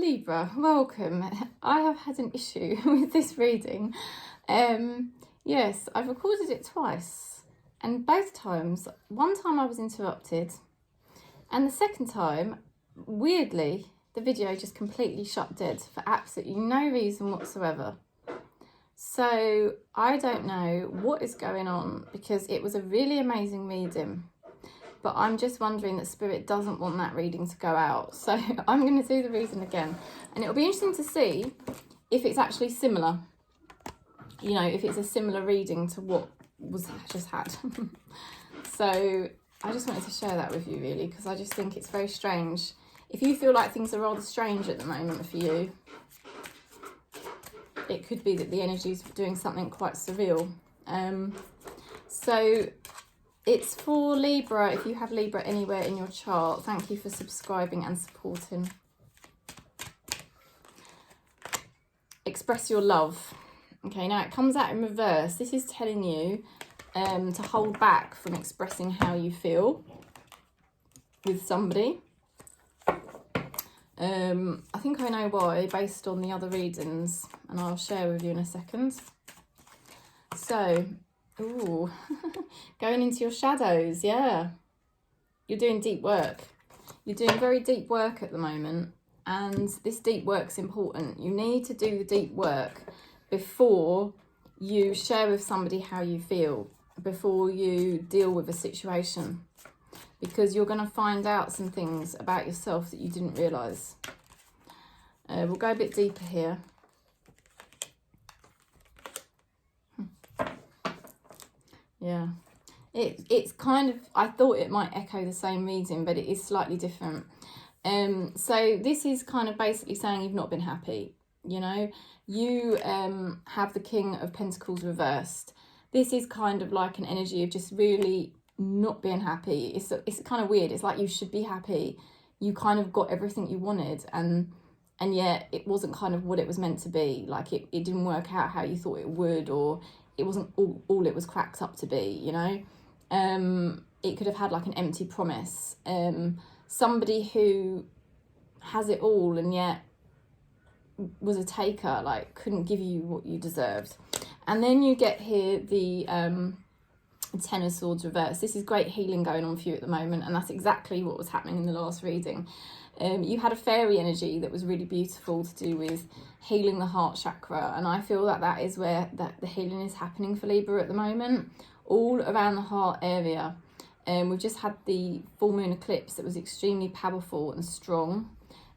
Libra, welcome. I have had an issue with this reading. Yes, I've recorded it twice, and both times, one time I was interrupted, and the second time, weirdly, the video just completely shut dead for absolutely no reason whatsoever. So I don't know what is going on, because it was a really amazing reading. But I'm just wondering that Spirit doesn't want that reading to go out. So I'm going to do the reading again. And it'll be interesting to see if it's actually similar. You know, if it's a similar reading to what was just had. So I just wanted to share that with you, really, because I just think it's very strange. If you feel like things are rather strange at the moment for you, it could be that the energy is doing something quite surreal. So it's for Libra. If you have Libra anywhere in your chart, thank you for subscribing and supporting. Express your love. Okay, now it comes out in reverse. This is telling you to hold back from expressing how you feel with somebody. I think I know why, based on the other readings, and I'll share with you in a second. So, ooh, going into your shadows, yeah. You're doing deep work. You're doing very deep work at the moment, and this deep work's important. You need to do the deep work before you share with somebody how you feel, before you deal with a situation, because you're going to find out some things about yourself that you didn't realise. We'll go a bit deeper here. Yeah, it's kind of, I thought it might echo the same reading, but it is slightly different. So this is kind of basically saying you've not been happy. You know, you have the King of Pentacles reversed. This is kind of like an energy of just really not being happy. It's kind of weird. It's like you should be happy. You kind of got everything you wanted, and yet it wasn't kind of what it was meant to be. Like it didn't work out how you thought it would, or it wasn't all it was cracked up to be, you know. It could have had like an empty promise. Somebody who has it all and yet was a taker, like couldn't give you what you deserved. And then you get here the Ten of Swords reverse. This is great healing going on for you at the moment, and that's exactly what was happening in the last reading. You had a fairy energy that was really beautiful to do with healing the heart chakra, and I feel that that is where the healing is happening for Libra at the moment, all around the heart area. We've just had the full moon eclipse that was extremely powerful and strong,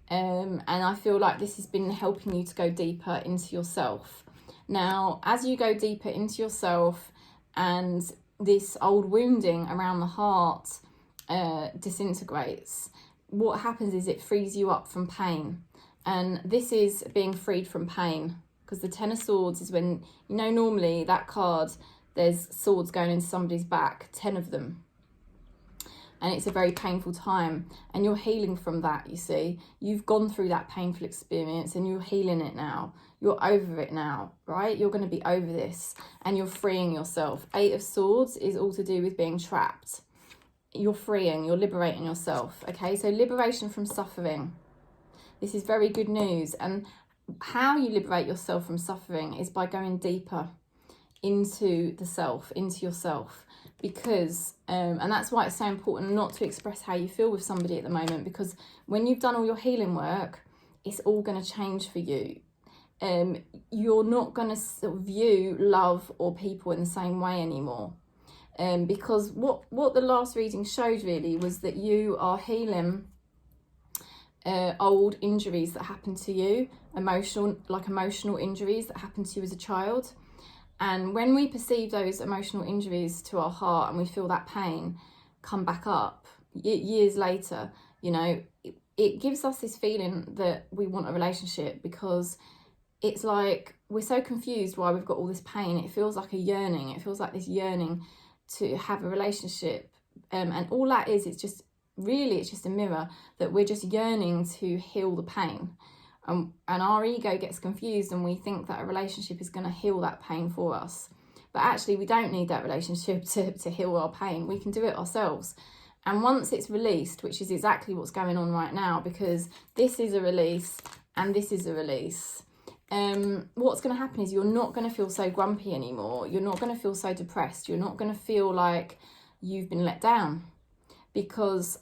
and I feel like this has been helping you to go deeper into yourself. Now, as you go deeper into yourself and this old wounding around the heart disintegrates, what happens is it frees you up from pain. And this is being freed from pain, because the Ten of Swords is when, you know, normally that card, there's swords going into somebody's back, 10 of them. And it's a very painful time, and you're healing from that, you see. You've gone through that painful experience and you're healing it now. You're over it now, right? You're going to be over this and you're freeing yourself. 8 of Swords is all to do with being trapped. You're freeing, you're liberating yourself, okay? So liberation from suffering. This is very good news. And how you liberate yourself from suffering is by going deeper into the self, into yourself. Because, and that's why it's so important not to express how you feel with somebody at the moment, because when you've done all your healing work, it's all going to change for you. You're not going to view love or people in the same way anymore. Because what the last reading showed really was that you are healing old injuries that happened to you, emotional injuries that happened to you as a child. And when we perceive those emotional injuries to our heart and we feel that pain come back up years later, you know, it gives us this feeling that we want a relationship, because it's like we're so confused why we've got all this pain. It feels like a yearning. It feels like this yearning to have a relationship. And all that is, it's just a mirror that we're just yearning to heal the pain. And our ego gets confused and we think that a relationship is going to heal that pain for us. But actually, we don't need that relationship to heal our pain. We can do it ourselves. And once it's released, which is exactly what's going on right now, because this is a release and this is a release. What's going to happen is you're not going to feel so grumpy anymore. You're not going to feel so depressed. You're not going to feel like you've been let down, because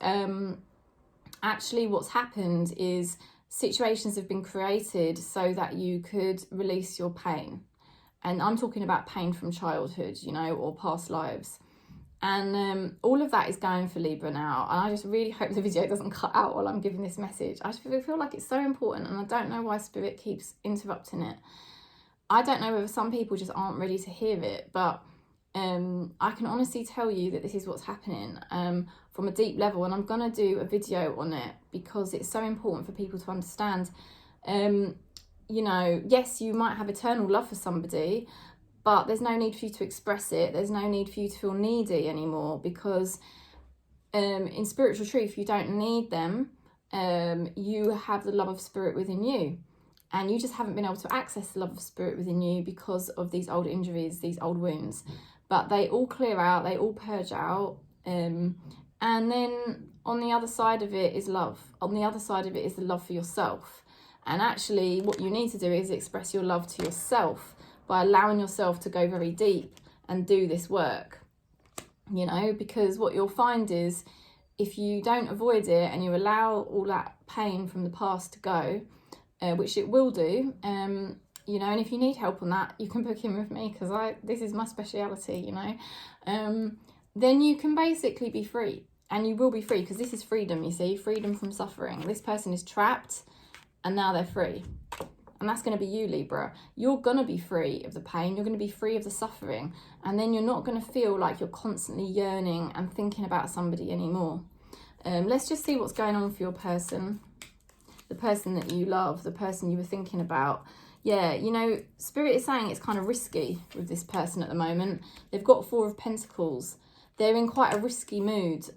actually what's happened is situations have been created so that you could release your pain. And I'm talking about pain from childhood, you know, or past lives. And all of that is going for Libra now. And I just really hope the video doesn't cut out while I'm giving this message. I just feel like it's so important, and I don't know why Spirit keeps interrupting it. I don't know whether some people just aren't ready to hear it, but I can honestly tell you that this is what's happening from a deep level. And I'm going to do a video on it because it's so important for people to understand. You know, yes, you might have eternal love for somebody, but there's no need for you to express it. There's no need for you to feel needy anymore, because in spiritual truth, you don't need them. You have the love of Spirit within you, and you just haven't been able to access the love of Spirit within you because of these old injuries, these old wounds. But they all clear out, they all purge out. And then on the other side of it is love. On the other side of it is the love for yourself. And actually what you need to do is express your love to yourself by allowing yourself to go very deep and do this work, you know, because what you'll find is if you don't avoid it and you allow all that pain from the past to go, which it will do, you know, and if you need help on that, you can book in with me, because this is my speciality, you know, then you can basically be free, and you will be free, because this is freedom, you see, freedom from suffering. This person is trapped and now they're free. And that's going to be you, Libra. You're going to be free of the pain. You're going to be free of the suffering. And then you're not going to feel like you're constantly yearning and thinking about somebody anymore. Let's just see what's going on for your person. The person that you love, the person you were thinking about. Yeah, you know, Spirit is saying it's kind of risky with this person at the moment. They've got 4 of Pentacles. They're in quite a risky mood.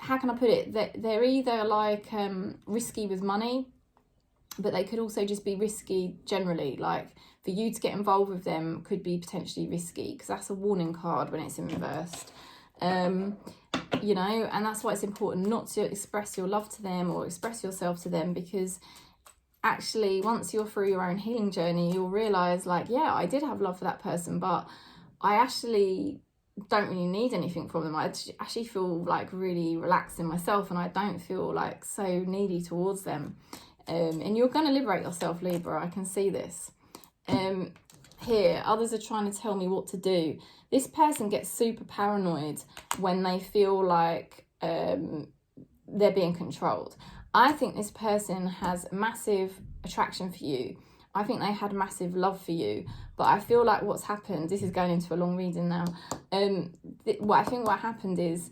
How can I put it? They're either like risky with money, but they could also just be risky generally. Like for you to get involved with them could be potentially risky, because that's a warning card when it's in reversed. You know, and that's why it's important not to express your love to them or express yourself to them, because actually once you're through your own healing journey, you'll realize like, yeah, I did have love for that person, but I actually don't really need anything from them. I actually feel like really relaxed in myself, and I don't feel like so needy towards them. And you're going to liberate yourself, Libra. I can see this. Here, others are trying to tell me what to do. This person gets super paranoid when they feel like they're being controlled. I think this person has massive attraction for you. I think they had massive love for you. But I feel like what's happened, this is going into a long reading now. What happened is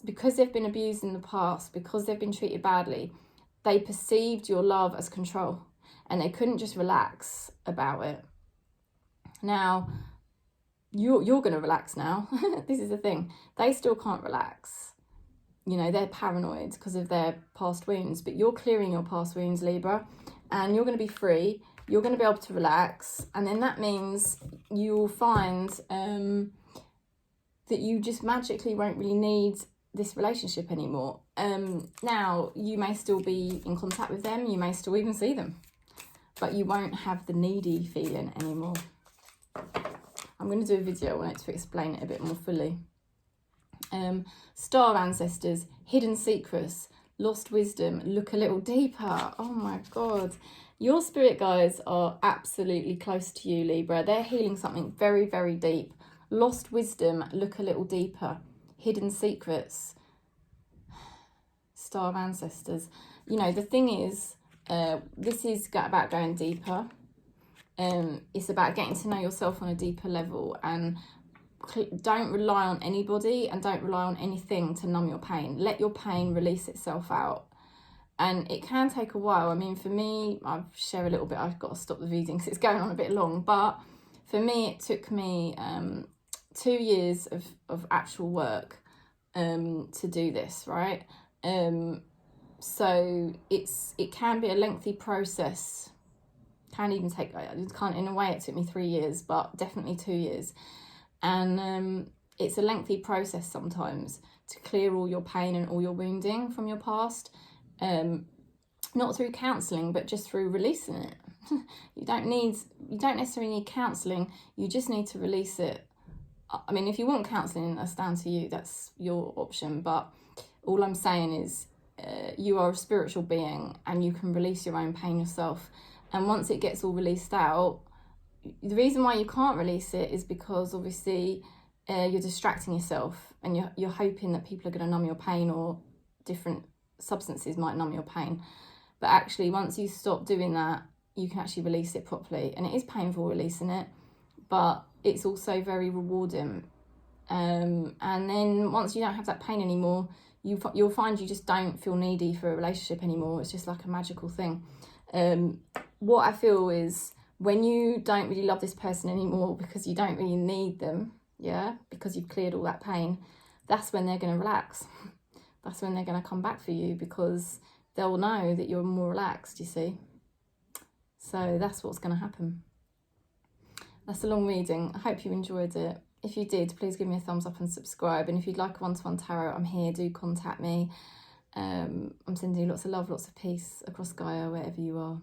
because they've been abused in the past, because they've been treated badly, they perceived your love as control, and they couldn't just relax about it. Now, you're going to relax now. This is the thing. They still can't relax. You know, they're paranoid because of their past wounds, but you're clearing your past wounds, Libra, and you're going to be free. You're going to be able to relax, and then that means you'll find that you just magically won't really need this relationship anymore. Now, you may still be in contact with them, you may still even see them, but you won't have the needy feeling anymore. I'm going to do a video on it to explain it a bit more fully. Star ancestors, hidden secrets, lost wisdom, look a little deeper. Oh my God. Your spirit guides are absolutely close to you, Libra. They're healing something very, very deep. Lost wisdom, look a little deeper. Hidden secrets, star ancestors. You know, the thing is, this is about going deeper. It's about getting to know yourself on a deeper level, and don't rely on anybody and don't rely on anything to numb your pain. Let your pain release itself out. And it can take a while. I mean, for me, I'll share a little bit. I've got to stop the reading because it's going on a bit long. But for me, it took me 2 years of actual work to do this, right? So it can be a lengthy process. Can even take, in a way it took me 3 years, but definitely 2 years. And it's a lengthy process sometimes to clear all your pain and all your wounding from your past. not through counselling, but just through releasing it. You don't necessarily need counselling, you just need to release it. I mean, if you want counselling, that's down to you, that's your option, but all I'm saying is you are a spiritual being and you can release your own pain yourself. And once it gets all released out, the reason why you can't release it is because obviously you're distracting yourself, and you're hoping that people are going to numb your pain, or different substances might numb your pain. But actually, once you stop doing that, you can actually release it properly. And it is painful releasing it, but it's also very rewarding. And then once you don't have that pain anymore, you'll find you just don't feel needy for a relationship anymore. It's just like a magical thing. What I feel is, when you don't really love this person anymore because you don't really need them, yeah, because you've cleared all that pain, that's when they're going to relax. That's when they're going to come back for you, because they'll know that you're more relaxed, you see. So that's what's going to happen. That's a long reading. I hope you enjoyed it. If you did, please give me a thumbs up and subscribe. And if you'd like a one-to-one tarot, I'm here. Do contact me. I'm sending you lots of love, lots of peace across Gaia, wherever you are.